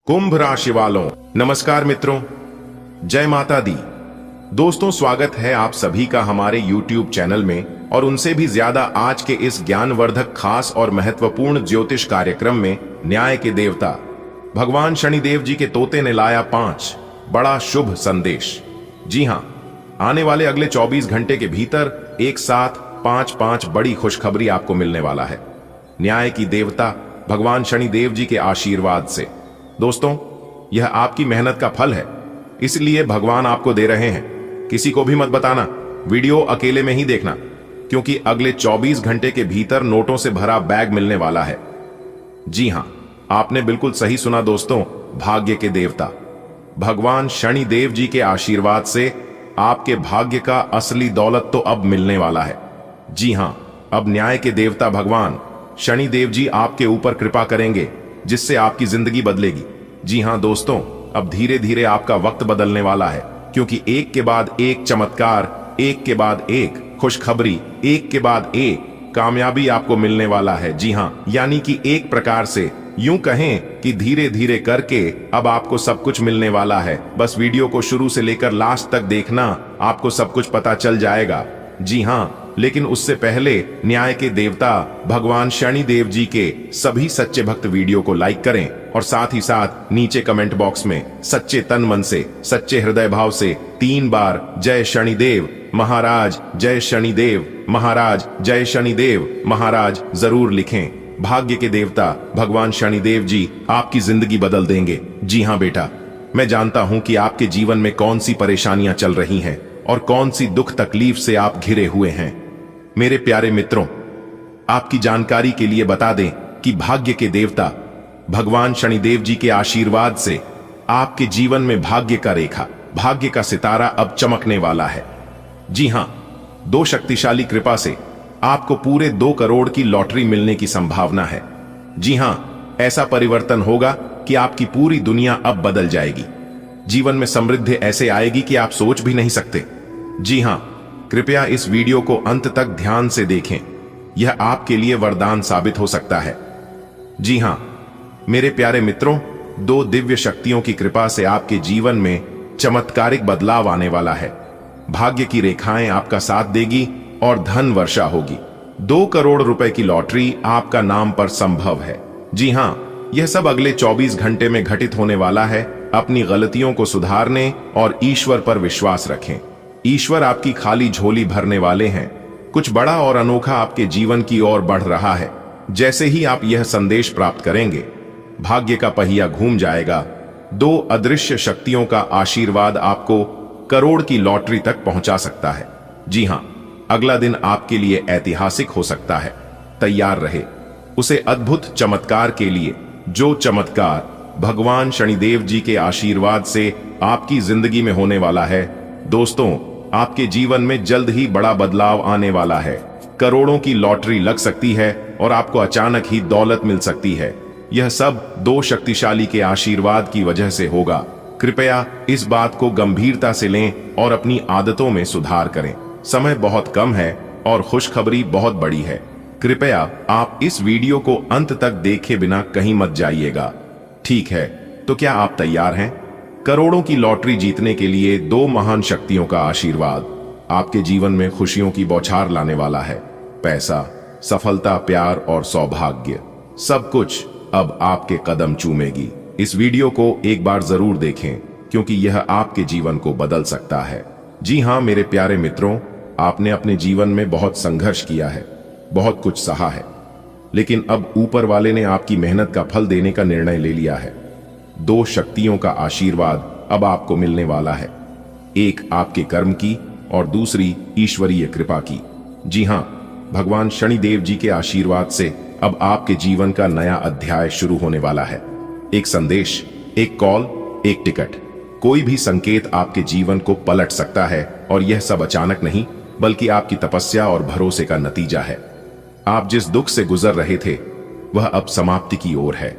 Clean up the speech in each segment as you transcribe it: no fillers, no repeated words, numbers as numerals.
कुंभ राशि वालों, नमस्कार मित्रों, जय माता दी। दोस्तों, स्वागत है आप सभी का हमारे YouTube चैनल में और उनसे भी ज्यादा आज के इस ज्ञानवर्धक, खास और महत्वपूर्ण ज्योतिष कार्यक्रम में। न्याय के देवता भगवान शनिदेव जी के तोते ने लाया 5 बड़ा शुभ संदेश। जी हां, आने वाले अगले 24 घंटे के भीतर एक साथ 5 बड़ी खुशखबरी आपको मिलने वाला है, न्याय की देवता भगवान शनिदेव जी के आशीर्वाद से। दोस्तों, यह आपकी मेहनत का फल है, इसलिए भगवान आपको दे रहे हैं। किसी को भी मत बताना, वीडियो अकेले में ही देखना, क्योंकि अगले 24 घंटे के भीतर नोटों से भरा बैग मिलने वाला है। जी हां, आपने बिल्कुल सही सुना दोस्तों, भाग्य के देवता भगवान शनिदेव जी के आशीर्वाद से आपके भाग्य का असली दौलत तो अब मिलने वाला है। जी हां, अब न्याय के देवता भगवान शनिदेव जी आपके ऊपर कृपा करेंगे, जिससे आपकी जिंदगी बदलेगी। जी हां दोस्तों, अब धीरे धीरे आपका वक्त बदलने वाला है, क्योंकि एक के बाद एक चमत्कार, एक के बाद एक खुशखबरी, एक के बाद एक कामयाबी आपको मिलने वाला है। जी हां, यानी कि एक प्रकार से यूं कहें कि धीरे धीरे करके अब आपको सब कुछ मिलने वाला है। बस वीडियो को शुरू से लेकर लास्ट तक देखना, आपको सब कुछ पता चल जाएगा। जी हां, लेकिन उससे पहले न्याय के देवता भगवान शनिदेव जी के सभी सच्चे भक्त वीडियो को लाइक करें और साथ ही साथ नीचे कमेंट बॉक्स में सच्चे तन मन से, सच्चे हृदय भाव से 3 बार जय शनिदेव महाराज, जय शनिदेव महाराज, जय शनिदेव महाराज जरूर लिखें। भाग्य के देवता भगवान शनिदेव जी आपकी जिंदगी बदल देंगे। जी हां बेटा, मैं जानता हूं कि आपके जीवन में कौन सी परेशानियां चल रही हैं और कौन सी दुख तकलीफ से आप घिरे हुए हैं। मेरे प्यारे मित्रों, आपकी जानकारी के लिए बता दें कि भाग्य के देवता भगवान शनिदेव जी के आशीर्वाद से आपके जीवन में भाग्य का रेखा, भाग्य का सितारा अब चमकने वाला है। जी हां, 2 शक्तिशाली कृपा से आपको पूरे 2 करोड़ की लॉटरी मिलने की संभावना है। जी हां, ऐसा परिवर्तन होगा कि आपकी पूरी दुनिया अब बदल जाएगी। जीवन में समृद्धि ऐसे आएगी कि आप सोच भी नहीं सकते। जी हां, कृपया इस वीडियो को अंत तक ध्यान से देखें, यह आपके लिए वरदान साबित हो सकता है। जी हां मेरे प्यारे मित्रों, 2 दिव्य शक्तियों की कृपा से आपके जीवन में चमत्कारिक बदलाव आने वाला है। भाग्य की रेखाएं आपका साथ देगी और धन वर्षा होगी। 2 करोड़ रुपए की लॉटरी आपका नाम पर संभव है। जी हां, यह सब अगले 24 घंटे में घटित होने वाला है। अपनी गलतियों को सुधारने और ईश्वर पर विश्वास रखें। ईश्वर आपकी खाली झोली भरने वाले हैं। कुछ बड़ा और अनोखा आपके जीवन की ओर बढ़ रहा है। जैसे ही आप यह संदेश प्राप्त करेंगे, भाग्य का पहिया घूम जाएगा। 2 अदृश्य शक्तियों का आशीर्वाद आपको करोड़ की लॉटरी तक पहुंचा सकता है। जी हां, अगला दिन आपके लिए ऐतिहासिक हो सकता है। तैयार रहे उसे अद्भुत चमत्कार के लिए, जो चमत्कार भगवान शनिदेव जी के आशीर्वाद से आपकी जिंदगी में होने वाला है। दोस्तों, आपके जीवन में जल्द ही बड़ा बदलाव आने वाला है। करोड़ों की लॉटरी लग सकती है और आपको अचानक ही दौलत मिल सकती है। यह सब 2 शक्तिशाली के आशीर्वाद की वजह से होगा। कृपया इस बात को गंभीरता से लें और अपनी आदतों में सुधार करें। समय बहुत कम है और खुशखबरी बहुत बड़ी है। कृपया आप इस वीडियो को अंत तक देखे बिना कहीं मत जाइएगा। ठीक है, तो क्या आप तैयार हैं? करोड़ों की लॉटरी जीतने के लिए 2 महान शक्तियों का आशीर्वाद आपके जीवन में खुशियों की बौछार लाने वाला है। पैसा, सफलता, प्यार और सौभाग्य, सब कुछ अब आपके कदम चूमेगी। इस वीडियो को एक बार जरूर देखें, क्योंकि यह आपके जीवन को बदल सकता है। जी हां मेरे प्यारे मित्रों, आपने अपने जीवन में बहुत संघर्ष किया है, बहुत कुछ सहा है, लेकिन अब ऊपर वाले ने आपकी मेहनत का फल देने का निर्णय ले लिया है। 2 शक्तियों का आशीर्वाद अब आपको मिलने वाला है, एक आपके कर्म की और दूसरी ईश्वरीय कृपा की। जी हां, भगवान शनिदेव जी के आशीर्वाद से अब आपके जीवन का नया अध्याय शुरू होने वाला है। एक संदेश, एक कॉल, एक टिकट, कोई भी संकेत आपके जीवन को पलट सकता है। और यह सब अचानक नहीं, बल्कि आपकी तपस्या और भरोसे का नतीजा है। आप जिस दुख से गुजर रहे थे, वह अब समाप्ति की ओर है।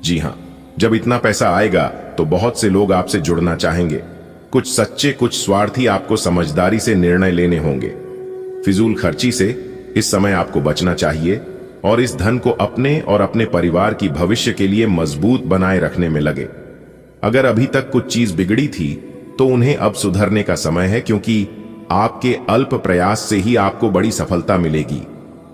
जी हां, जब इतना पैसा आएगा तो बहुत से लोग आपसे जुड़ना चाहेंगे। कुछ सच्चे, कुछ स्वार्थी आपको समझदारी से निर्णय लेने होंगे। फिजूल खर्ची से इस समय आपको बचना चाहिए और इस धन को अपने और अपने परिवार की भविष्य के लिए मजबूत बनाए रखने में लगे। अगर अभी तक कुछ चीज बिगड़ी थी तो उन्हें अब सुधरने का समय है, क्योंकि आपके अल्प प्रयास से ही आपको बड़ी सफलता मिलेगी।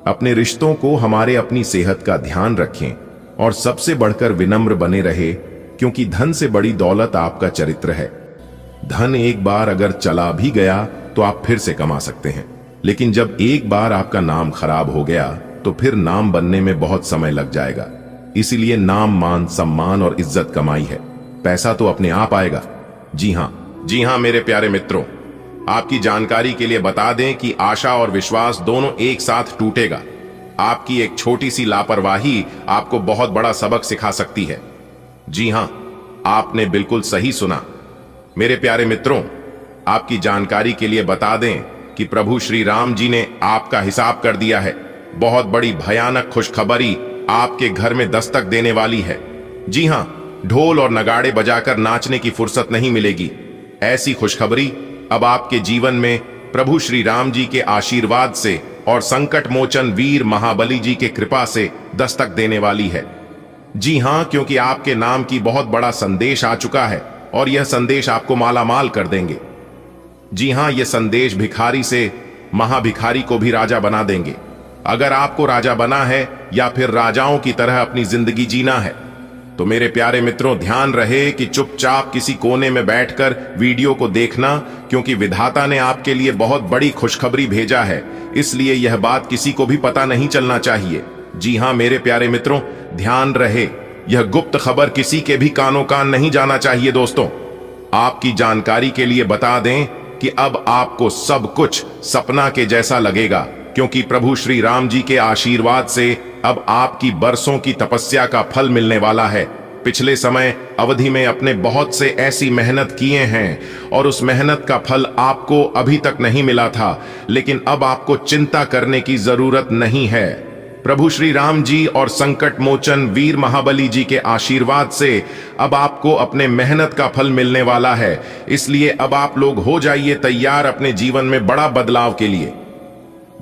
अपने रिश्तों को हमारे अपनी सेहत का ध्यान रखें और सबसे बढ़कर विनम्र बने रहे, क्योंकि धन से बड़ी दौलत आपका चरित्र है। धन एक बार अगर चला भी गया तो आप फिर से कमा सकते हैं, लेकिन जब एक बार आपका नाम खराब हो गया तो फिर नाम बनने में बहुत समय लग जाएगा। इसीलिए नाम, मान, सम्मान और इज्जत कमाई है, पैसा तो अपने आप आएगा। जी हां मेरे प्यारे मित्रों, आपकी जानकारी के लिए बता दें कि आशा और विश्वास दोनों एक साथ टूटेगा। आपकी एक छोटी सी लापरवाही आपको बहुत बड़ा सबक सिखा सकती है। जी हां, आपने बिल्कुल सही सुना। मेरे प्यारे मित्रों, आपकी जानकारी के लिए बता दें कि प्रभु श्री राम जी ने आपका हिसाब कर दिया है। बहुत बड़ी भयानक खुशखबरी आपके घर में दस्तक देने वाली है। जी हां, ढोल और नगाड़े बजाकर नाचने की फुर्सत नहीं मिलेगी। ऐसी खुशखबरी अब आपके जीवन में प्रभु श्री राम जी के आशीर्वाद से और संकट मोचन वीर महाबली जी के कृपा से दस्तक देने वाली है। जी हां, क्योंकि आपके नाम की बहुत बड़ा संदेश आ चुका है और यह संदेश आपको मालामाल कर देंगे। जी हां, यह संदेश भिखारी से महाभिखारी को भी राजा बना देंगे। अगर आपको राजा बना है या फिर राजाओं की तरह अपनी जिंदगी जीना है तो मेरे प्यारे मित्रों, ध्यान रहे कि चुपचाप किसी कोने में बैठकर वीडियो को देखना, क्योंकि विधाता ने आपके लिए बहुत बड़ी खुशखबरी भेजा है। इसलिए यह बात किसी को भी पता नहीं चलना चाहिए। जी हां मेरे प्यारे मित्रों, ध्यान रहे, यह गुप्त खबर किसी के भी कानों कान नहीं जाना चाहिए। दोस्तों, आपकी जानकारी के लिए बता दें कि अब आपको सब कुछ सपना के जैसा लगेगा, क्योंकि प्रभु श्री राम जी के आशीर्वाद से अब आपकी बरसों की तपस्या का फल मिलने वाला है। पिछले समय अवधि में अपने बहुत से ऐसी मेहनत किए हैं और उस मेहनत का फल आपको अभी तक नहीं मिला था, लेकिन अब आपको चिंता करने की जरूरत नहीं है। प्रभु श्री राम जी और संकट मोचन वीर महाबली जी के आशीर्वाद से अब आपको अपने मेहनत का फल मिलने वाला है। इसलिए अब आप लोग हो जाइए तैयार अपने जीवन में बड़ा बदलाव के लिए।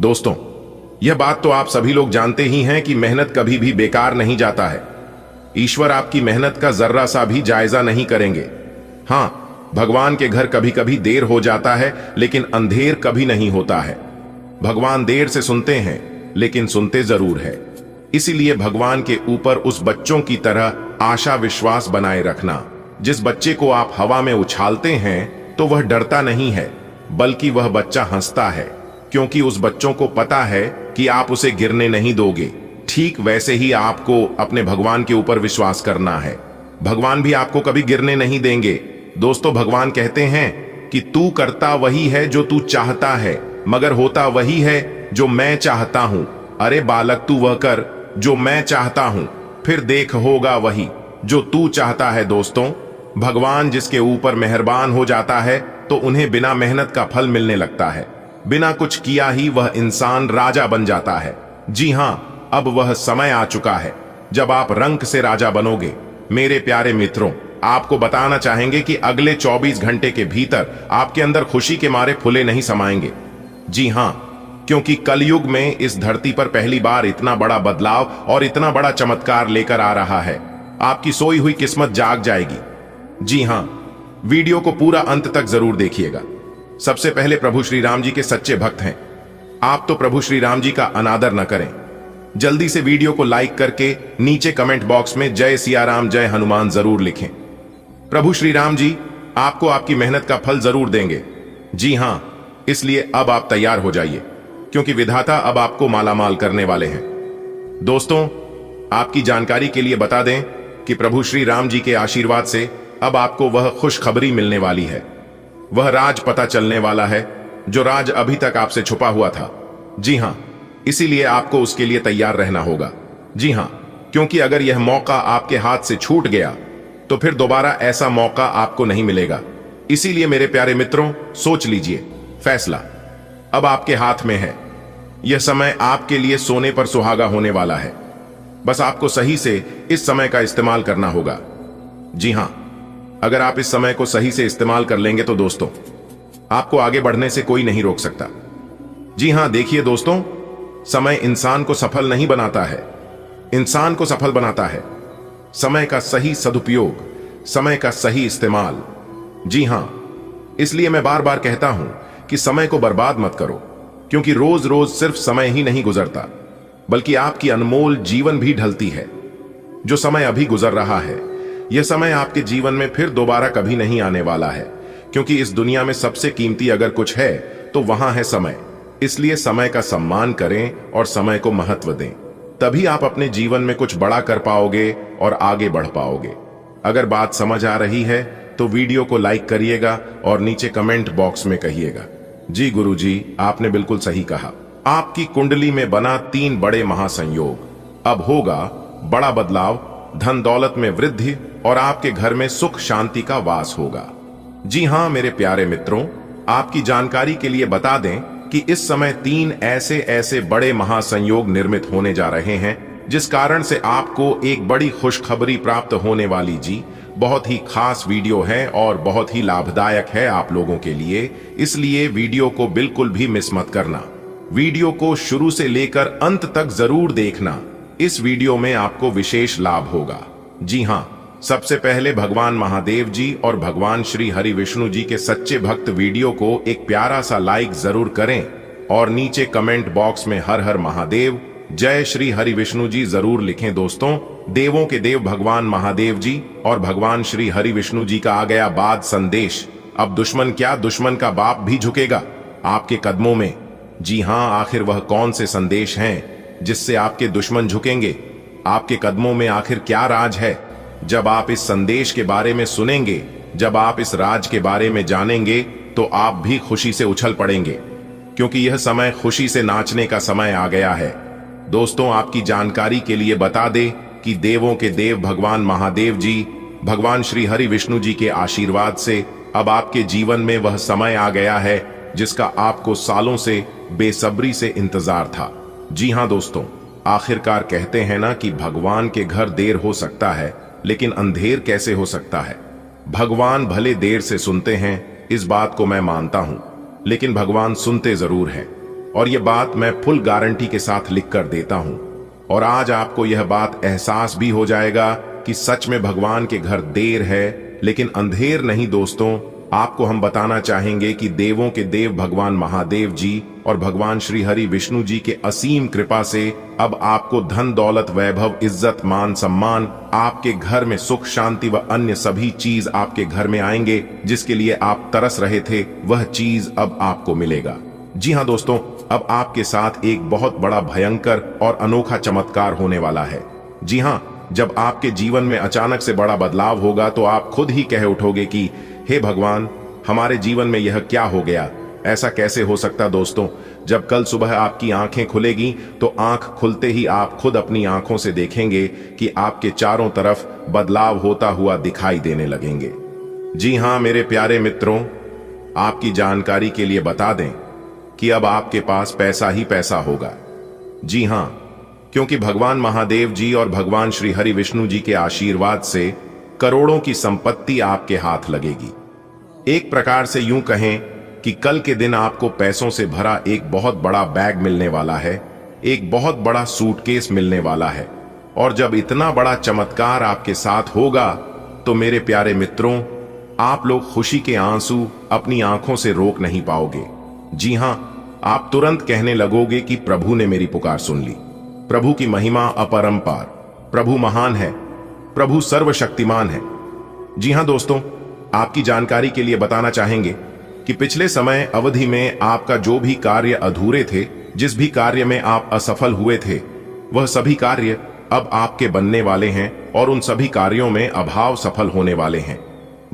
दोस्तों, यह बात तो आप सभी लोग जानते ही हैं कि मेहनत कभी भी बेकार नहीं जाता है। ईश्वर आपकी मेहनत का जर्रा सा भी जायजा नहीं करेंगे। हां, भगवान के घर कभी कभी देर हो जाता है, लेकिन अंधेर कभी नहीं होता है। भगवान देर से सुनते हैं, लेकिन सुनते जरूर है। इसीलिए भगवान के ऊपर उस बच्चों की तरह आशा विश्वास बनाए रखना। जिस बच्चे को आप हवा में उछालते हैं तो वह डरता नहीं है, बल्कि वह बच्चा हंसता है, क्योंकि उस बच्चों को पता है कि आप उसे गिरने नहीं दोगे। ठीक वैसे ही आपको अपने भगवान के ऊपर विश्वास करना है। भगवान भी आपको कभी गिरने नहीं देंगे। दोस्तों, भगवान कहते हैं कि तू करता वही है जो तू चाहता है, मगर होता वही है जो मैं चाहता हूं। अरे बालक, तू वह कर जो मैं चाहता हूं, फिर देख होगा वही जो तू चाहता है। दोस्तों, भगवान जिसके ऊपर मेहरबान हो जाता है तो उन्हें बिना मेहनत का फल मिलने लगता है। बिना कुछ किया ही वह इंसान राजा बन जाता है। जी हां, अब वह समय आ चुका है जब आप रंक से राजा बनोगे। मेरे प्यारे मित्रों, आपको बताना चाहेंगे कि अगले 24 घंटे के भीतर आपके अंदर खुशी के मारे फुले नहीं समाएंगे। जी हां, क्योंकि कलयुग में इस धरती पर पहली बार इतना बड़ा बदलाव और इतना बड़ा चमत्कार लेकर आ रहा है। आपकी सोई हुई किस्मत जाग जाएगी। जी हां, वीडियो को पूरा अंत तक जरूर देखिएगा। सबसे पहले प्रभु श्री राम जी के सच्चे भक्त हैं आप, तो प्रभु श्री राम जी का अनादर न करें। जल्दी से वीडियो को लाइक करके नीचे कमेंट बॉक्स में जय सिया राम, जय हनुमान जरूर लिखें। प्रभु श्री राम जी आपको आपकी मेहनत का फल जरूर देंगे। जी हां, इसलिए अब आप तैयार हो जाइए, क्योंकि विधाता अब आपको मालामाल करने वाले हैं। दोस्तों, आपकी जानकारी के लिए बता दें कि प्रभु श्री राम जी के आशीर्वाद से अब आपको वह खुशखबरी मिलने वाली है। वह राज पता चलने वाला है जो राज अभी तक आपसे छुपा हुआ था। जी हां, इसीलिए आपको उसके लिए तैयार रहना होगा। जी हां, क्योंकि अगर यह मौका आपके हाथ से छूट गया तो फिर दोबारा ऐसा मौका आपको नहीं मिलेगा। इसीलिए मेरे प्यारे मित्रों, सोच लीजिए, फैसला अब आपके हाथ में है। यह समय आपके लिए सोने पर सुहागा होने वाला है। बस आपको सही से इस समय का इस्तेमाल करना होगा। जी हां, अगर आप इस समय को सही से इस्तेमाल कर लेंगे तो दोस्तों, आपको आगे बढ़ने से कोई नहीं रोक सकता। जी हां, देखिए दोस्तों, समय इंसान को सफल नहीं बनाता है, इंसान को सफल बनाता है समय का सही सदुपयोग, समय का सही इस्तेमाल। जी हां, इसलिए मैं बार बार कहता हूं कि समय को बर्बाद मत करो, क्योंकि रोज रोज सिर्फ समय ही नहीं गुजरता, बल्कि आपकी अनमोल जीवन भी ढलती है। जो समय अभी गुजर रहा है, यह समय आपके जीवन में फिर दोबारा कभी नहीं आने वाला है, क्योंकि इस दुनिया में सबसे कीमती अगर कुछ है तो वहां है समय। इसलिए समय का सम्मान करें और समय को महत्व दें, तभी आप अपने जीवन में कुछ बड़ा कर पाओगे और आगे बढ़ पाओगे। अगर बात समझ आ रही है तो वीडियो को लाइक करिएगा और नीचे कमेंट बॉक्स में कहिएगा, जी गुरुजी, आपने बिल्कुल सही कहा। आपकी कुंडली में बना 3 बड़े महासंयोग, अब होगा बड़ा बदलाव, धन दौलत में वृद्धि और आपके घर में सुख शांति का वास होगा। जी हां मेरे प्यारे मित्रों, आपकी जानकारी के लिए बता दें कि इस समय 3 ऐसे बड़े महासंयोग निर्मित होने जा रहे हैं, जिस कारण से आपको एक बड़ी खुशखबरी प्राप्त होने वाली। जी, बहुत ही खास वीडियो है और बहुत ही लाभदायक है आप लोगों के लिए, इसलिए वीडियो को बिल्कुल भी मिस मत करना। वीडियो को शुरू से लेकर अंत तक जरूर देखना, इस वीडियो में आपको विशेष लाभ होगा। जी हां, सबसे पहले भगवान महादेव जी और भगवान श्री हरि विष्णु जी के सच्चे भक्त वीडियो को एक प्यारा सा लाइक जरूर करें और नीचे कमेंट बॉक्स में हर हर महादेव, जय श्री हरि विष्णु जी जरूर लिखें। दोस्तों, देवों के देव भगवान महादेव जी और भगवान श्री हरि विष्णु जी का आ गया बाद संदेश। अब दुश्मन क्या, दुश्मन का बाप भी झुकेगा आपके कदमों में। जी हां, आखिर वह कौन से संदेश हैं जिससे आपके दुश्मन झुकेंगे? आपके कदमों में आखिर क्या राज है? जब आप इस संदेश के बारे में सुनेंगे, जब आप इस राज के बारे में जानेंगे, तो आप भी खुशी से उछल पड़ेंगे, क्योंकि यह समय खुशी से नाचने का समय आ गया है। दोस्तों, आपकी जानकारी के लिए बता दें कि देवों के देव भगवान महादेव जी, भगवान श्री हरि विष्णु जी के आशीर्वाद से अब आपके जीवन में वह समय आ गया है जिसका आपको सालों से बेसब्री से इंतजार था। जी हां दोस्तों, आखिरकार कहते हैं ना कि भगवान के घर देर हो सकता है, लेकिन अंधेर कैसे हो सकता है। भगवान भले देर से सुनते हैं, इस बात को मैं मानता हूं, लेकिन भगवान सुनते जरूर हैं, और यह बात मैं फुल गारंटी के साथ लिख कर देता हूं। और आज आपको यह बात एहसास भी हो जाएगा कि सच में भगवान के घर देर है, लेकिन अंधेर नहीं। दोस्तों, आपको हम बताना चाहेंगे कि देवों के देव भगवान महादेव जी और भगवान श्री हरि विष्णु जी के असीम कृपा से अब आपको धन दौलत वैभव इज्जत मान सम्मान, आपके घर में सुख शांति व अन्य सभी चीज आपके घर में आएंगे। जिसके लिए आप तरस रहे थे, वह चीज अब आपको मिलेगा। जी हां दोस्तों, अब आपके साथ एक बहुत बड़ा भयंकर और अनोखा चमत्कार होने वाला है। जी हां, जब आपके जीवन में अचानक से बड़ा बदलाव होगा तो आप खुद ही कह उठोगे कि हे भगवान, हमारे जीवन में यह क्या हो गया? ऐसा कैसे हो सकता? दोस्तों, जब कल सुबह आपकी आंखें खुलेगी तो आंख खुलते ही आप खुद अपनी आंखों से देखेंगे कि आपके चारों तरफ बदलाव होता हुआ दिखाई देने लगेंगे। जी हां मेरे प्यारे मित्रों, आपकी जानकारी के लिए बता दें कि अब आपके पास पैसा ही पैसा होगा। जी हां, क्योंकि भगवान महादेव जी और भगवान श्री हरि विष्णु जी के आशीर्वाद से करोड़ों की संपत्ति आपके हाथ लगेगी। एक प्रकार से यूं कहें कि कल के दिन आपको पैसों से भरा एक बहुत बड़ा बैग मिलने वाला है, एक बहुत बड़ा सूटकेस मिलने वाला है। और जब इतना बड़ा चमत्कार आपके साथ होगा तो मेरे प्यारे मित्रों, आप लोग खुशी के आंसू अपनी आंखों से रोक नहीं पाओगे। जी हां, आप तुरंत कहने लगोगे कि प्रभु ने मेरी पुकार सुन ली। प्रभु की महिमा अपरंपार, प्रभु महान है, प्रभु सर्वशक्तिमान है। जी हां दोस्तों, आपकी जानकारी के लिए बताना चाहेंगे कि पिछले समय अवधि में आपका जो भी कार्य अधूरे थे, जिस भी कार्य में आप असफल हुए थे, वह सभी कार्य अब आपके बनने वाले हैं और उन सभी कार्यों में अभाव सफल होने वाले हैं।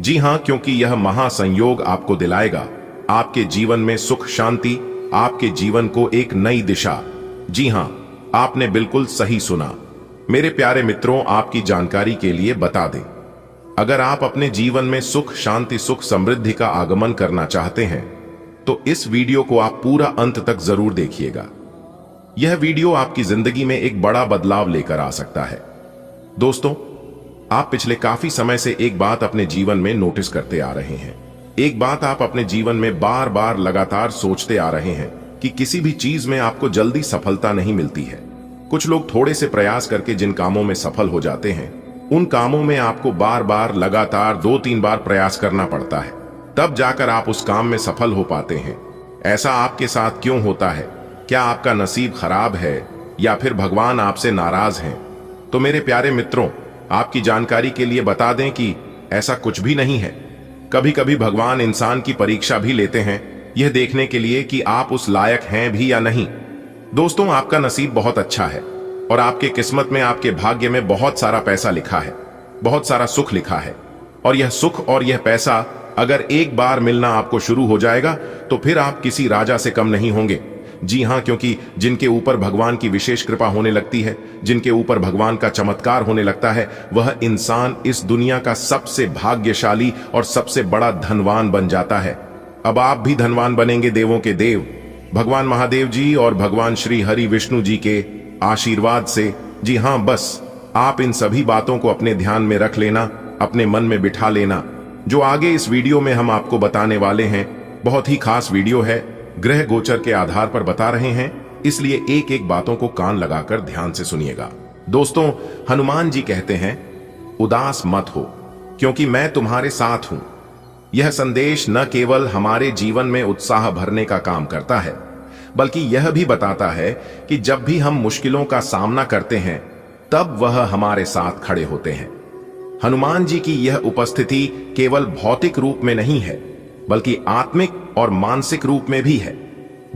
जी हां, क्योंकि यह महासंयोग आपको दिलाएगा आपके जीवन में सुख शांति, आपके जीवन को एक नई दिशा। जी हां, आपने बिल्कुल सही सुना। मेरे प्यारे मित्रों, आपकी जानकारी के लिए बता दें, अगर आप अपने जीवन में सुख शांति सुख समृद्धि का आगमन करना चाहते हैं तो इस वीडियो को आप पूरा अंत तक जरूर देखिएगा। यह वीडियो आपकी जिंदगी में एक बड़ा बदलाव लेकर आ सकता है। दोस्तों, आप पिछले काफी समय से एक बात अपने जीवन में नोटिस करते आ रहे हैं, एक बात आप अपने जीवन में बार बार लगातार सोचते आ रहे हैं कि किसी भी चीज में आपको जल्दी सफलता नहीं मिलती है। कुछ लोग थोड़े से प्रयास करके जिन कामों में सफल हो जाते हैं, उन कामों में आपको बार बार लगातार 2-3 बार प्रयास करना पड़ता है, तब जाकर आप उस काम में सफल हो पाते हैं। ऐसा आपके साथ क्यों होता है? क्या आपका नसीब खराब है या फिर भगवान आपसे नाराज हैं? तो मेरे प्यारे मित्रों, आपकी जानकारी के लिए बता दें कि ऐसा कुछ भी नहीं है। कभी कभी भगवान इंसान की परीक्षा भी लेते हैं, यह देखने के लिए कि आप उस लायक हैं भी या नहीं। दोस्तों, आपका नसीब बहुत अच्छा है और आपके किस्मत में, आपके भाग्य में बहुत सारा पैसा लिखा है, बहुत सारा सुख लिखा है। और यह सुख और यह पैसा अगर एक बार मिलना आपको शुरू हो जाएगा तो फिर आप किसी राजा से कम नहीं होंगे। जी हां, क्योंकि जिनके ऊपर भगवान की विशेष कृपा होने लगती है, जिनके ऊपर भगवान का चमत्कार होने लगता है, वह इंसान इस दुनिया का सबसे भाग्यशाली और सबसे बड़ा धनवान बन जाता है। अब आप भी धनवान बनेंगे देवों के देव भगवान महादेव जी और भगवान श्री हरि विष्णु जी के आशीर्वाद से। जी हां, बस आप इन सभी बातों को अपने ध्यान में रख लेना, अपने मन में बिठा लेना। जो आगे इस वीडियो में हम आपको बताने वाले हैं, बहुत ही खास वीडियो है, ग्रह गोचर के आधार पर बता रहे हैं, इसलिए एक एक बातों को कान लगाकर ध्यान से सुनिएगा। दोस्तों, हनुमान जी कहते हैं, उदास मत हो क्योंकि मैं तुम्हारे साथ हूं। यह संदेश न केवल हमारे जीवन में उत्साह भरने का काम करता है, बल्कि यह भी बताता है कि जब भी हम मुश्किलों का सामना करते हैं, तब वह हमारे साथ खड़े होते हैं। हनुमान जी की यह उपस्थिति केवल भौतिक रूप में नहीं है, बल्कि आत्मिक और मानसिक रूप में भी है।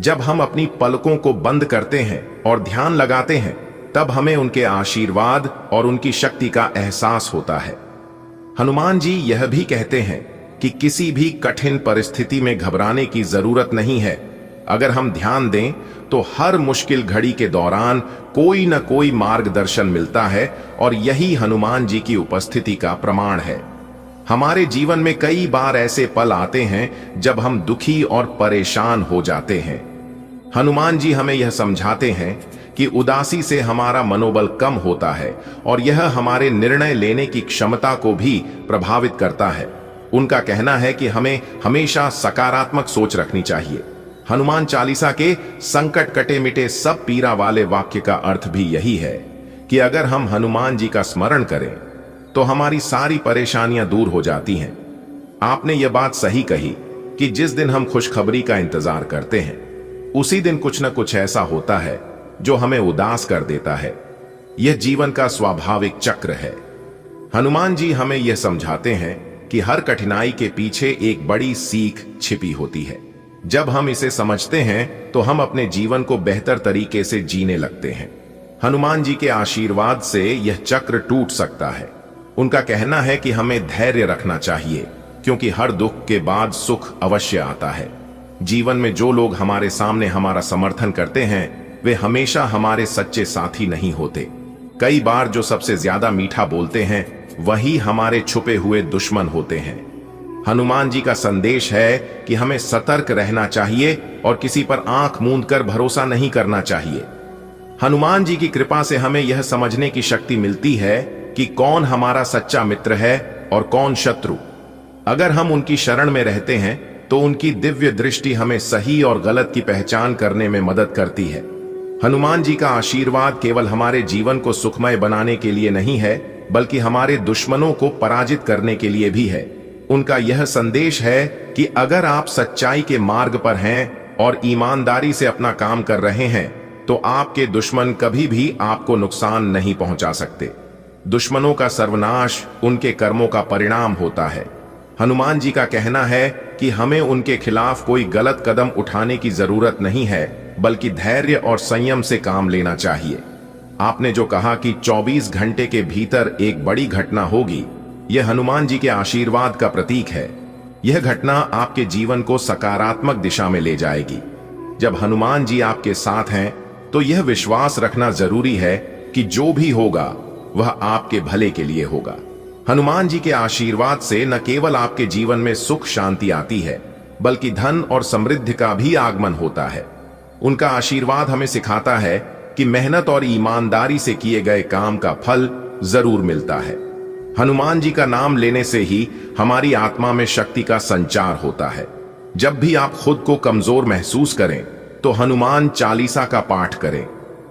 जब हम अपनी पलकों को बंद करते हैं और ध्यान लगाते हैं, तब हमें उनके आशीर्वाद और उनकी शक्ति का एहसास होता है। हनुमान जी यह भी कहते हैं कि किसी भी कठिन परिस्थिति में घबराने की जरूरत नहीं है। अगर हम ध्यान दें तो हर मुश्किल घड़ी के दौरान कोई न कोई मार्गदर्शन मिलता है और यही हनुमान जी की उपस्थिति का प्रमाण है। हमारे जीवन में कई बार ऐसे पल आते हैं जब हम दुखी और परेशान हो जाते हैं। हनुमान जी हमें यह समझाते हैं कि उदासी से हमारा मनोबल कम होता है और यह हमारे निर्णय लेने की क्षमता को भी प्रभावित करता है। उनका कहना है कि हमें हमेशा सकारात्मक सोच रखनी चाहिए। हनुमान चालीसा के संकट कटे मिटे सब पीरा वाले वाक्य का अर्थ भी यही है कि अगर हम हनुमान जी का स्मरण करें तो हमारी सारी परेशानियां दूर हो जाती हैं। आपने यह बात सही कही कि जिस दिन हम खुशखबरी का इंतजार करते हैं, उसी दिन कुछ न कुछ ऐसा होता है जो हमें उदास कर देता है। यह जीवन का स्वाभाविक चक्र है। हनुमान जी हमें यह समझाते हैं कि हर कठिनाई के पीछे एक बड़ी सीख छिपी होती है। जब हम इसे समझते हैं तो हम अपने जीवन को बेहतर तरीके से जीने लगते हैं। हनुमान जी के आशीर्वाद से यह चक्र टूट सकता है। उनका कहना है कि हमें धैर्य रखना चाहिए, क्योंकि हर दुख के बाद सुख अवश्य आता है। जीवन में जो लोग हमारे सामने हमारा समर्थन करते हैं, वे हमेशा हमारे सच्चे साथी नहीं होते। कई बार जो सबसे ज्यादा मीठा बोलते हैं, वही हमारे छुपे हुए दुश्मन होते हैं। हनुमान जी का संदेश है कि हमें सतर्क रहना चाहिए और किसी पर आंख मूंद कर भरोसा नहीं करना चाहिए। हनुमान जी की कृपा से हमें यह समझने की शक्ति मिलती है कि कौन हमारा सच्चा मित्र है और कौन शत्रु। अगर हम उनकी शरण में रहते हैं तो उनकी दिव्य दृष्टि हमें सही और गलत की पहचान करने में मदद करती है। हनुमान जी का आशीर्वाद केवल हमारे जीवन को सुखमय बनाने के लिए नहीं है, बल्कि हमारे दुश्मनों को पराजित करने के लिए भी है। उनका यह संदेश है कि अगर आप सच्चाई के मार्ग पर हैं और ईमानदारी से अपना काम कर रहे हैं, तो आपके दुश्मन कभी भी आपको नुकसान नहीं पहुंचा सकते। दुश्मनों का सर्वनाश उनके कर्मों का परिणाम होता है। हनुमान जी का कहना है कि हमें उनके खिलाफ कोई गलत कदम उठाने की जरूरत नहीं है, बल्कि धैर्य और संयम से काम लेना चाहिए। आपने जो कहा कि 24 घंटे के भीतर एक बड़ी घटना होगी, यह हनुमान जी के आशीर्वाद का प्रतीक है। यह घटना आपके जीवन को सकारात्मक दिशा में ले जाएगी। जब हनुमान जी आपके साथ हैं, तो यह विश्वास रखना जरूरी है कि जो भी होगा वह आपके भले के लिए होगा। हनुमान जी के आशीर्वाद से न केवल आपके जीवन में सुख शांति आती है, बल्कि धन और समृद्धि का भी आगमन होता है। उनका आशीर्वाद हमें सिखाता है कि मेहनत और ईमानदारी से किए गए काम का फल जरूर मिलता है। हनुमान जी का नाम लेने से ही हमारी आत्मा में शक्ति का संचार होता है। जब भी आप खुद को कमजोर महसूस करें, तो हनुमान चालीसा का पाठ करें।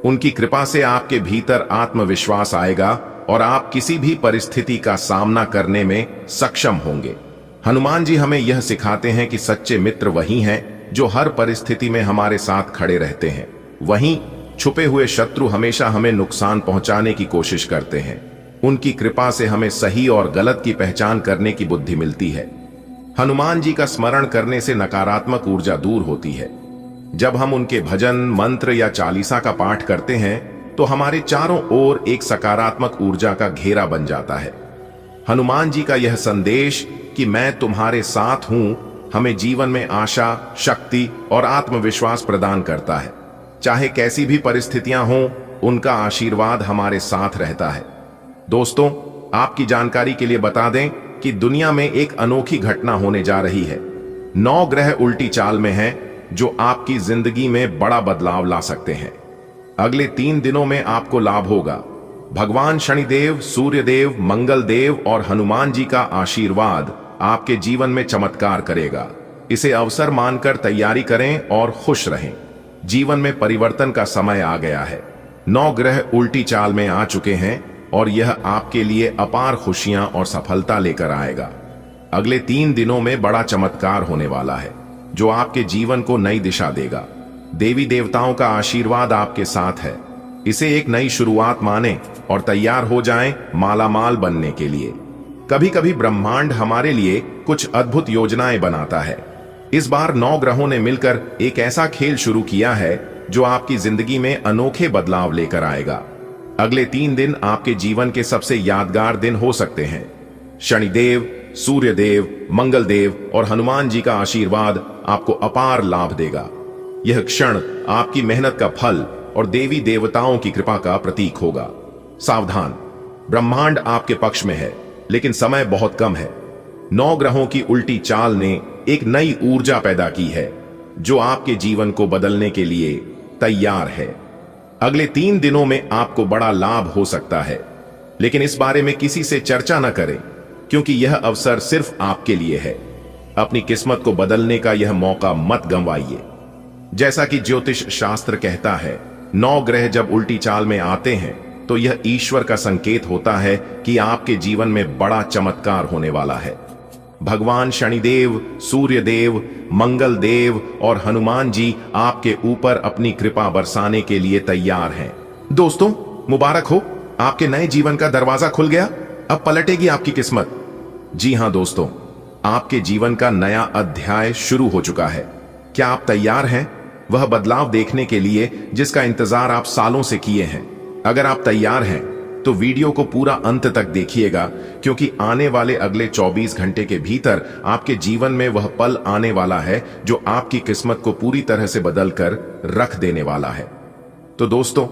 उनकी कृपा से आपके भीतर आत्मविश्वास आएगा और आप किसी भी परिस्थिति का सामना करने में सक्षम होंगे। हनुमान जी हमें यह सिखाते हैं कि सच्चे मित्र वही हैं जो हर परिस्थिति में हमारे साथ खड़े रहते हैं। वहीं छुपे हुए शत्रु हमेशा हमें नुकसान पहुंचाने की कोशिश करते हैं। उनकी कृपा से हमें सही और गलत की पहचान करने की बुद्धि मिलती है। हनुमान जी का स्मरण करने से नकारात्मक ऊर्जा दूर होती है। जब हम उनके भजन, मंत्र या चालीसा का पाठ करते हैं तो हमारे चारों ओर एक सकारात्मक ऊर्जा का घेरा बन जाता है। हनुमान जी का यह संदेश कि मैं तुम्हारे साथ हूं हमें जीवन में आशा, शक्ति और आत्मविश्वास प्रदान करता है। चाहे कैसी भी परिस्थितियां हों, उनका आशीर्वाद हमारे साथ रहता है। दोस्तों, आपकी जानकारी के लिए बता दें कि दुनिया में एक अनोखी घटना होने जा रही है। 9 ग्रह उल्टी चाल में हैं जो आपकी जिंदगी में बड़ा बदलाव ला सकते हैं। अगले 3 दिनों में आपको लाभ होगा। भगवान शनिदेव, सूर्यदेव, मंगल देव और हनुमान जी का आशीर्वाद आपके जीवन में चमत्कार करेगा। इसे अवसर मानकर तैयारी करें और खुश रहें। जीवन में परिवर्तन का समय आ गया है। 9 ग्रह उल्टी चाल में आ चुके हैं और यह आपके लिए अपार खुशियां और सफलता लेकर आएगा। अगले 3 दिनों में बड़ा चमत्कार होने वाला है जो आपके जीवन को नई दिशा देगा। देवी देवताओं का आशीर्वाद आपके साथ है। इसे एक नई शुरुआत माने और तैयार हो जाएं मालामाल बनने के लिए। कभी कभी ब्रह्मांड हमारे लिए कुछ अद्भुत योजनाएं बनाता है। इस बार 9 ग्रहों ने मिलकर एक ऐसा खेल शुरू किया है जो आपकी जिंदगी में अनोखे बदलाव लेकर आएगा। अगले 3 दिन आपके जीवन के सबसे यादगार दिन हो सकते हैं। शनिदेव, सूर्यदेव, मंगलदेव और हनुमान जी का आशीर्वाद आपको अपार लाभ देगा। यह क्षण आपकी मेहनत का फल और देवी देवताओं की कृपा का प्रतीक होगा। सावधान, ब्रह्मांड आपके पक्ष में है, लेकिन समय बहुत कम है। 9 ग्रहों की उल्टी चाल ने एक नई ऊर्जा पैदा की है जो आपके जीवन को बदलने के लिए तैयार है। अगले 3 दिनों में आपको बड़ा लाभ हो सकता है, लेकिन इस बारे में किसी से चर्चा न करें क्योंकि यह अवसर सिर्फ आपके लिए है। अपनी किस्मत को बदलने का यह मौका मत गंवाइए। जैसा कि ज्योतिष शास्त्र कहता है, 9 ग्रह जब उल्टी चाल में आते हैं तो यह ईश्वर का संकेत होता है कि आपके जीवन में बड़ा चमत्कार होने वाला है। भगवान शनिदेव, सूर्यदेव, मंगल देव और हनुमान जी आपके ऊपर अपनी कृपा बरसाने के लिए तैयार हैं। दोस्तों, मुबारक हो, आपके नए जीवन का दरवाजा खुल गया। अब पलटेगी आपकी किस्मत। जी हां दोस्तों, आपके जीवन का नया अध्याय शुरू हो चुका है। क्या आप तैयार हैं वह बदलाव देखने के लिए जिसका इंतजार आप सालों से किए हैं? अगर आप तैयार हैं तो वीडियो को पूरा अंत तक देखिएगा, क्योंकि आने वाले अगले 24 घंटे के भीतर आपके जीवन में वह पल आने वाला है जो आपकी किस्मत को पूरी तरह से बदल कर रख देने वाला है। तो दोस्तों,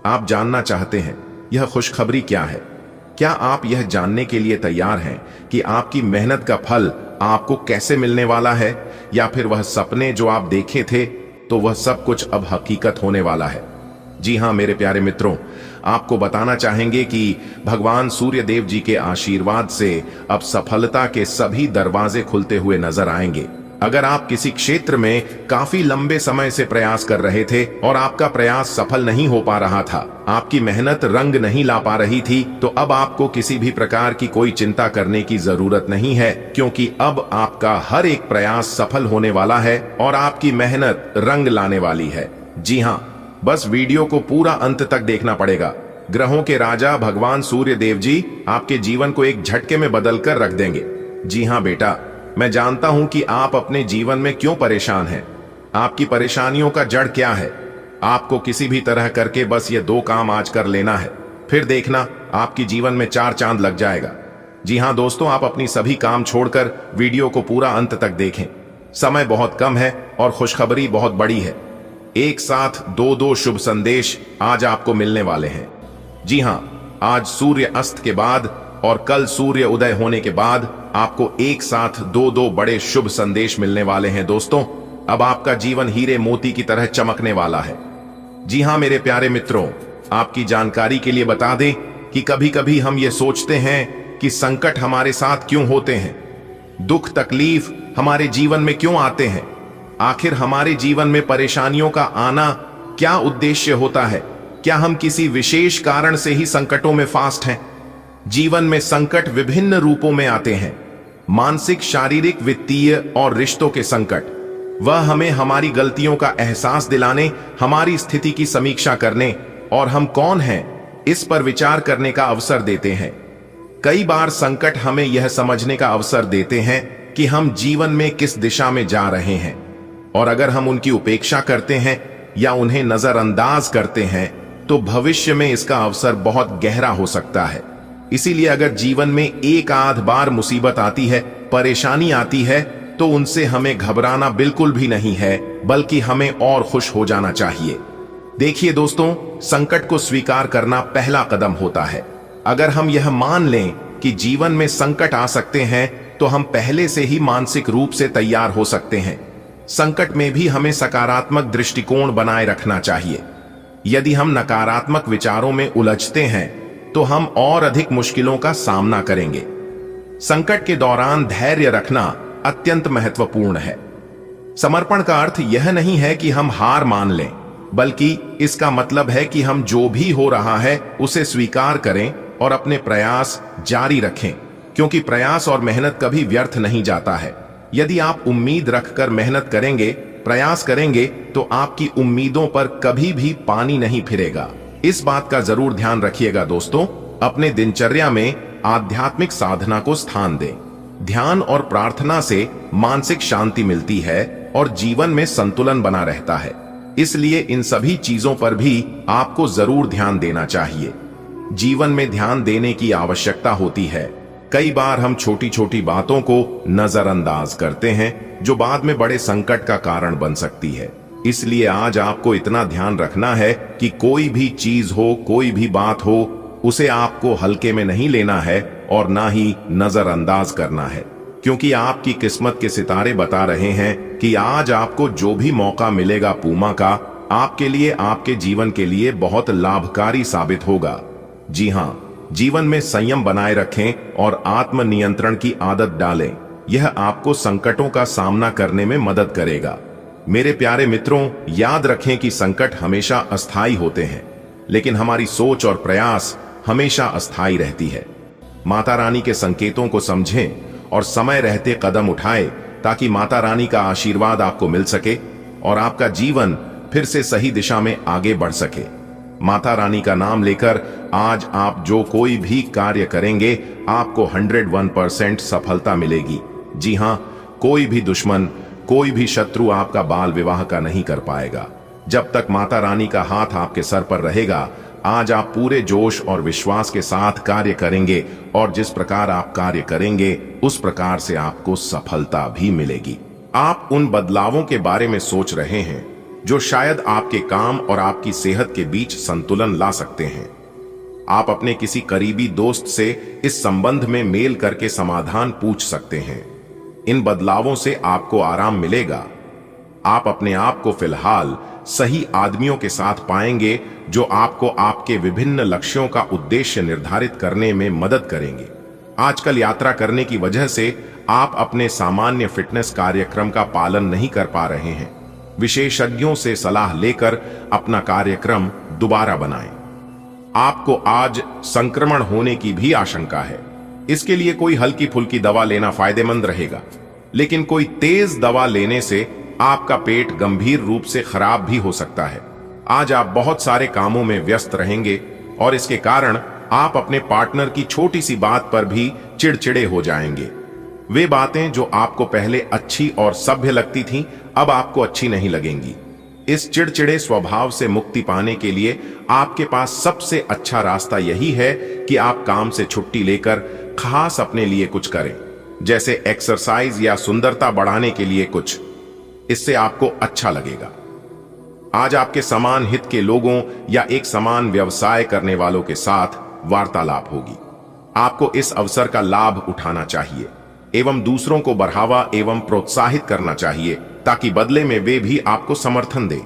आप जानना चाहते हैं यह खुशखबरी क्या है? क्या आप यह जानने के लिए तैयार हैं कि आपकी मेहनत का फल आपको कैसे मिलने वाला है, या फिर वह सपने जो आप देखे थे तो वह सब कुछ अब हकीकत होने वाला है? जी हां मेरे प्यारे मित्रों, आपको बताना चाहेंगे कि भगवान सूर्य देव जी के आशीर्वाद से अब सफलता के सभी दरवाजे खुलते हुए नजर आएंगे। अगर आप किसी क्षेत्र में काफी लंबे समय से प्रयास कर रहे थे और आपका प्रयास सफल नहीं हो पा रहा था, आपकी मेहनत रंग नहीं ला पा रही थी, तो अब आपको किसी भी प्रकार की कोई चिंता करने की जरूरत नहीं है, क्योंकि अब आपका हर एक प्रयास सफल होने वाला है और आपकी मेहनत रंग लाने वाली है। जी हाँ, बस वीडियो को पूरा अंत तक देखना पड़ेगा। ग्रहों के राजा भगवान सूर्य देव जी आपके जीवन को एक झटके में बदल कर रख देंगे। जी हाँ बेटा, मैं जानता हूं कि आप अपने जीवन में क्यों परेशान हैं। आपकी परेशानियों का जड़ क्या है? आपको किसी भी तरह करके बस ये 2 काम आज कर लेना है, फिर देखना आपकी जीवन में 4 चांद लग जाएगा। जी हां दोस्तों, आप अपनी सभी काम छोड़कर वीडियो को पूरा अंत तक देखें। समय बहुत कम है और खुशखबरी बहुत बड़ी है। एक साथ 2 शुभ संदेश आज आपको मिलने वाले हैं। जी हां, आज सूर्य अस्त के बाद और कल सूर्य उदय होने के बाद आपको एक साथ 2 बड़े शुभ संदेश मिलने वाले हैं। दोस्तों, अब आपका जीवन हीरे मोती की तरह चमकने वाला है। जी हां मेरे प्यारे मित्रों, आपकी जानकारी के लिए बता दें कि कभी कभी हम ये सोचते हैं कि संकट हमारे साथ क्यों होते हैं, दुख तकलीफ हमारे जीवन में क्यों आते हैं। आखिर हमारे जीवन में परेशानियों का आना क्या उद्देश्य होता है? क्या हम किसी विशेष कारण से ही संकटों में फास्ट हैं? जीवन में संकट विभिन्न रूपों में आते हैं। मानसिक, शारीरिक, वित्तीय और रिश्तों के संकट। वह हमें हमारी गलतियों का एहसास दिलाने, हमारी स्थिति की समीक्षा करने और हम कौन हैं इस पर विचार करने का अवसर देते हैं। कई बार संकट हमें यह समझने का अवसर देते हैं कि हम जीवन में किस दिशा में जा रहे हैं, और अगर हम उनकी उपेक्षा करते हैं या उन्हें नजरअंदाज करते हैं तो भविष्य में इसका अवसर बहुत गहरा हो सकता है। इसीलिए अगर जीवन में एक आध बार मुसीबत आती है, परेशानी आती है, तो उनसे हमें घबराना बिल्कुल भी नहीं है, बल्कि हमें और खुश हो जाना चाहिए। देखिए दोस्तों, संकट को स्वीकार करना पहला कदम होता है। अगर हम यह मान लें कि जीवन में संकट आ सकते हैं तो हम पहले से ही मानसिक रूप से तैयार हो सकते हैं। संकट में भी हमें सकारात्मक दृष्टिकोण बनाए रखना चाहिए। यदि हम नकारात्मक विचारों में उलझते हैं तो हम और अधिक मुश्किलों का सामना करेंगे। संकट के दौरान धैर्य रखना अत्यंत महत्वपूर्ण है। समर्पण का अर्थ यह नहीं है कि हम हार मान लें, बल्कि इसका मतलब है कि हम जो भी हो रहा है उसे स्वीकार करें और अपने प्रयास जारी रखें, क्योंकि प्रयास और मेहनत कभी व्यर्थ नहीं जाता है। यदि आप उम्मीद रखकर मेहनत करेंगे, प्रयास करेंगे, तो आपकी उम्मीदों पर कभी भी पानी नहीं फिरेगा। इस बात का जरूर ध्यान रखिएगा दोस्तों। अपने दिनचर्या में आध्यात्मिक साधना को स्थान दें। ध्यान और प्रार्थना से मानसिक शांति मिलती है और जीवन में संतुलन बना रहता है। इसलिए इन सभी चीजों पर भी आपको जरूर ध्यान देना चाहिए। जीवन में ध्यान देने की आवश्यकता होती है। कई बार हम छोटी छोटी बातों को नजरअंदाज करते हैं जो बाद में बड़े संकट का कारण बन सकती है। इसलिए आज आपको इतना ध्यान रखना है कि कोई भी चीज हो, कोई भी बात हो, उसे आपको हल्के में नहीं लेना है और ना ही नजरअंदाज करना है, क्योंकि आपकी किस्मत के सितारे बता रहे हैं कि आज आपको जो भी मौका मिलेगा पूमा का, आपके लिए, आपके जीवन के लिए बहुत लाभकारी साबित होगा। जी हाँ, जीवन में संयम बनाए रखें और आत्मनियंत्रण की आदत डालें। यह आपको संकटों का सामना करने में मदद करेगा। मेरे प्यारे मित्रों, याद रखें कि संकट हमेशा अस्थायी होते हैं, लेकिन हमारी सोच और प्रयास हमेशा अस्थायी रहती है। माता रानी के संकेतों को समझें और समय रहते कदम उठाएं, ताकि माता रानी का आशीर्वाद आपको मिल सके और आपका जीवन फिर से सही दिशा में आगे बढ़ सके। माता रानी का नाम लेकर आज आप जो कोई भी कार्य करेंगे, आपको 101% सफलता मिलेगी। जी हाँ, कोई भी दुश्मन, कोई भी शत्रु आपका बाल विवाह का नहीं कर पाएगा। जब तक माता रानी का हाथ आपके सर पर रहेगा, आज आप पूरे जोश और विश्वास के साथ कार्य करेंगे और जिस प्रकार आप कार्य करेंगे उस प्रकार से आपको सफलता भी मिलेगी। आप उन बदलावों के बारे में सोच रहे हैं जो शायद आपके काम और आपकी सेहत के बीच संतुलन ला सकते हैं। आप अपने किसी करीबी दोस्त से इस संबंध में मेल करके समाधान पूछ सकते हैं। इन बदलावों से आपको आराम मिलेगा। आप अपने आप को फिलहाल सही आदमियों के साथ पाएंगे जो आपको आपके विभिन्न लक्ष्यों का उद्देश्य निर्धारित करने में मदद करेंगे। आजकल यात्रा करने की वजह से आप अपने सामान्य फिटनेस कार्यक्रम का पालन नहीं कर पा रहे हैं। विशेषज्ञों से सलाह लेकर अपना कार्यक्रम दोबारा बनाएं। आपको आज संक्रमण होने की भी आशंका है। इसके लिए कोई हल्की फुल्की दवा लेना फायदेमंद रहेगा, लेकिन कोई तेज दवा लेने से आपका पेट गंभीर रूप से खराब भी हो सकता है। आज आप बहुत सारे कामों में व्यस्त रहेंगे और इसके कारण आप अपने पार्टनर की छोटी सी बात पर भी चिड़चिड़े हो जाएंगे। वे बातें जो आपको पहले अच्छी और सभ्य लगती थीं, अब आपको अच्छी नहीं लगेंगी। इस चिड़चिड़े स्वभाव से मुक्ति पाने के लिए आपके पास सबसे अच्छा रास्ता यही है कि आप काम से छुट्टी लेकर खास अपने लिए कुछ करें, जैसे एक्सरसाइज या सुंदरता बढ़ाने के लिए कुछ। इससे आपको अच्छा लगेगा। आज आपके समान हित के लोगों या एक समान व्यवसाय करने वालों के साथ वार्तालाप होगी। आपको इस अवसर का लाभ उठाना चाहिए एवं दूसरों को बढ़ावा एवं प्रोत्साहित करना चाहिए, ताकि बदले में वे भी आपको समर्थन दें।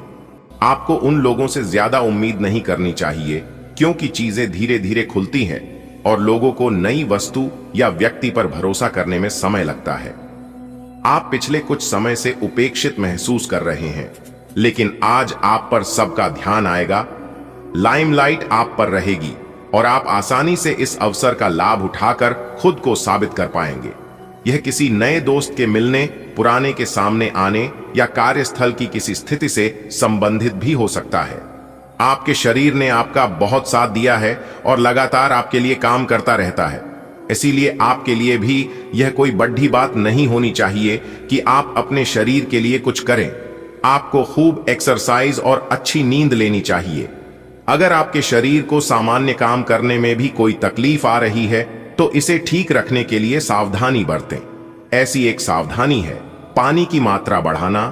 आपको उन लोगों से ज्यादा उम्मीद नहीं करनी चाहिए, क्योंकि चीजें धीरे धीरे खुलती हैं और लोगों को नई वस्तु या व्यक्ति पर भरोसा करने में समय लगता है। आप पिछले कुछ समय से उपेक्षित महसूस कर रहे हैं, लेकिन आज आप पर सबका ध्यान आएगा। लाइमलाइट आप पर रहेगी और आप आसानी से इस अवसर का लाभ उठाकर खुद को साबित कर पाएंगे। यह किसी नए दोस्त के मिलने, पुराने के सामने आने या कार्यस्थल की किसी स्थिति से संबंधित भी हो सकता है। आपके शरीर ने आपका बहुत साथ दिया है और लगातार आपके लिए काम करता रहता है। इसीलिए आपके लिए भी यह कोई बड़ी बात नहीं होनी चाहिए कि आप अपने शरीर के लिए कुछ करें। आपको खूब एक्सरसाइज और अच्छी नींद लेनी चाहिए। अगर आपके शरीर को सामान्य काम करने में भी कोई तकलीफ आ रही है तो इसे ठीक रखने के लिए सावधानी बरतें। ऐसी एक सावधानी है पानी की मात्रा बढ़ाना।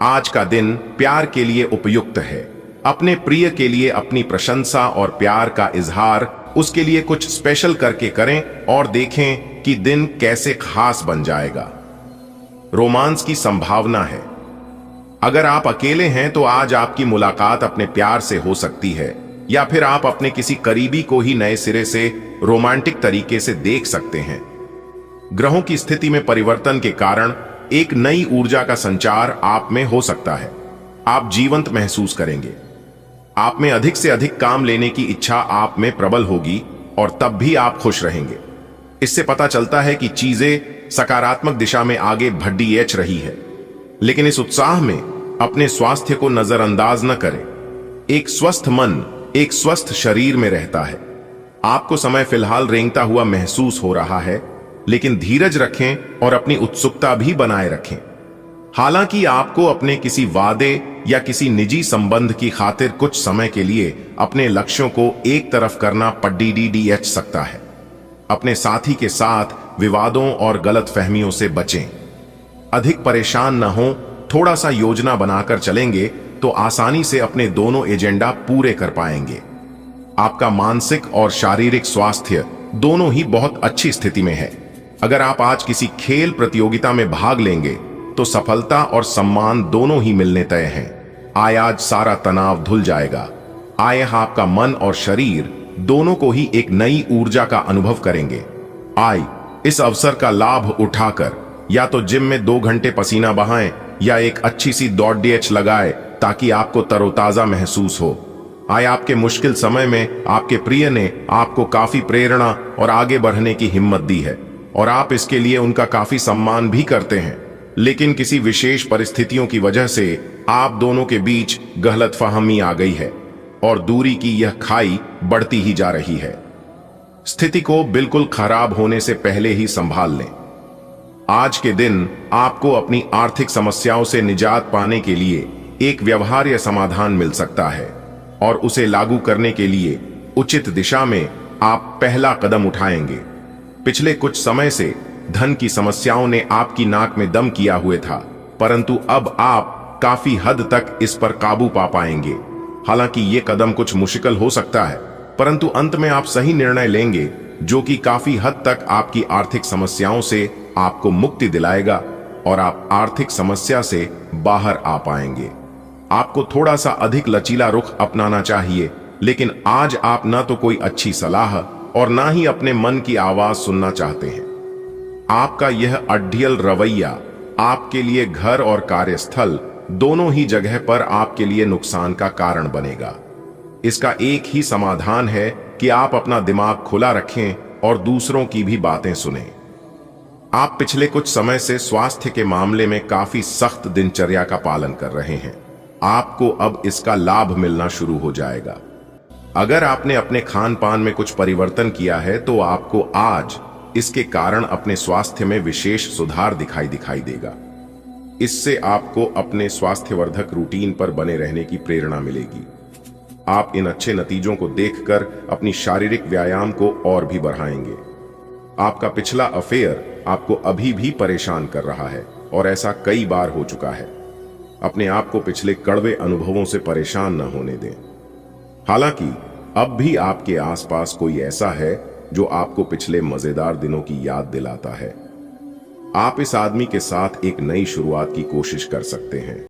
आज का दिन प्यार के लिए उपयुक्त है। अपने प्रिय के लिए अपनी प्रशंसा और प्यार का इजहार उसके लिए कुछ स्पेशल करके करें और देखें कि दिन कैसे खास बन जाएगा। रोमांस की संभावना है। अगर आप अकेले हैं तो आज आपकी मुलाकात अपने प्यार से हो सकती है, या फिर आप अपने किसी करीबी को ही नए सिरे से रोमांटिक तरीके से देख सकते हैं। ग्रहों की स्थिति में परिवर्तन के कारण एक नई ऊर्जा का संचार आप में हो सकता है। आप जीवंत महसूस करेंगे। आप में अधिक से अधिक काम लेने की इच्छा आप में प्रबल होगी और तब भी आप खुश रहेंगे। इससे पता चलता है कि चीजें सकारात्मक दिशा में आगे बढ़ रही है। लेकिन इस उत्साह में अपने स्वास्थ्य को नजरअंदाज न करें। एक स्वस्थ मन एक स्वस्थ शरीर में रहता है। आपको समय फिलहाल रेंगता हुआ महसूस हो रहा है, लेकिन धीरज रखें और अपनी उत्सुकता भी बनाए रखें। हालांकि आपको अपने किसी वादे या किसी निजी संबंध की खातिर कुछ समय के लिए अपने लक्ष्यों को एक तरफ करना पड़ सकता है। अपने साथी के साथ विवादों और गलतफहमियों से बचें। अधिक परेशान न हो, थोड़ा सा योजना बनाकर चलेंगे तो आसानी से अपने दोनों एजेंडा पूरे कर पाएंगे। आपका मानसिक और शारीरिक स्वास्थ्य दोनों ही बहुत अच्छी स्थिति में है। अगर आप आज किसी खेल प्रतियोगिता में भाग लेंगे तो सफलता और सम्मान दोनों ही मिलने तय हैं। आज सारा तनाव धुल जाएगा। आपका मन और शरीर दोनों को ही एक नई ऊर्जा का अनुभव करेंगे। इस अवसर का लाभ उठाकर या तो जिम में 2 घंटे पसीना बहाएं या एक अच्छी सी दौड़ लगाए ताकि आपको तरोताजा महसूस हो। आपके मुश्किल समय में आपके प्रिय ने आपको काफी प्रेरणा और आगे बढ़ने की हिम्मत दी है और आप इसके लिए उनका काफी सम्मान भी करते हैं। लेकिन किसी विशेष परिस्थितियों की वजह से आप दोनों के बीच गलतफहमी आ गई है और दूरी की यह खाई बढ़ती ही जा रही है। स्थिति को बिल्कुल खराब होने से पहले ही संभाल लें। आज के दिन आपको अपनी आर्थिक समस्याओं से निजात पाने के लिए एक व्यवहार्य समाधान मिल सकता है और उसे लागू करने के लिए उचित दिशा में आप पहला कदम उठाएंगे। पिछले कुछ समय से धन की समस्याओं ने आपकी नाक में दम किया हुए था, परंतु अब आप काफी हद तक इस पर काबू पा पाएंगे। हालांकि ये कदम कुछ मुश्किल हो सकता है, परंतु अंत में आप सही निर्णय लेंगे जो कि काफी हद तक आपकी आर्थिक समस्याओं से आपको मुक्ति दिलाएगा और आप आर्थिक समस्या से बाहर आ पाएंगे। आपको थोड़ा सा अधिक लचीला रुख अपनाना चाहिए, लेकिन आज आप न तो कोई अच्छी सलाह और ना ही अपने मन की आवाज सुनना चाहते हैं। आपका यह अड्डियल रवैया आपके लिए घर और कार्यस्थल दोनों ही जगह पर आपके लिए नुकसान का कारण बनेगा। इसका एक ही समाधान है कि आप अपना दिमाग खुला रखें और दूसरों की भी बातें सुनें। आप पिछले कुछ समय से स्वास्थ्य के मामले में काफी सख्त दिनचर्या का पालन कर रहे हैं। आपको अब इसका लाभ मिलना शुरू हो जाएगा। अगर आपने अपने खान पान में कुछ परिवर्तन किया है तो आपको आज इसके कारण अपने स्वास्थ्य में विशेष सुधार दिखाई देगा। इससे आपको अपने स्वास्थ्यवर्धक रूटीन पर बने रहने की प्रेरणा मिलेगी। आप इन अच्छे नतीजों को देखकर अपनी शारीरिक व्यायाम को और भी बढ़ाएंगे। आपका पिछला अफेयर आपको अभी भी परेशान कर रहा है और ऐसा कई बार हो चुका है। अपने आप को पिछले कड़वे अनुभवों से परेशान न होने दें। हालांकि अब भी आपके आसपास कोई ऐसा है जो आपको पिछले मजेदार दिनों की याद दिलाता है। आप इस आदमी के साथ एक नई शुरुआत की कोशिश कर सकते हैं।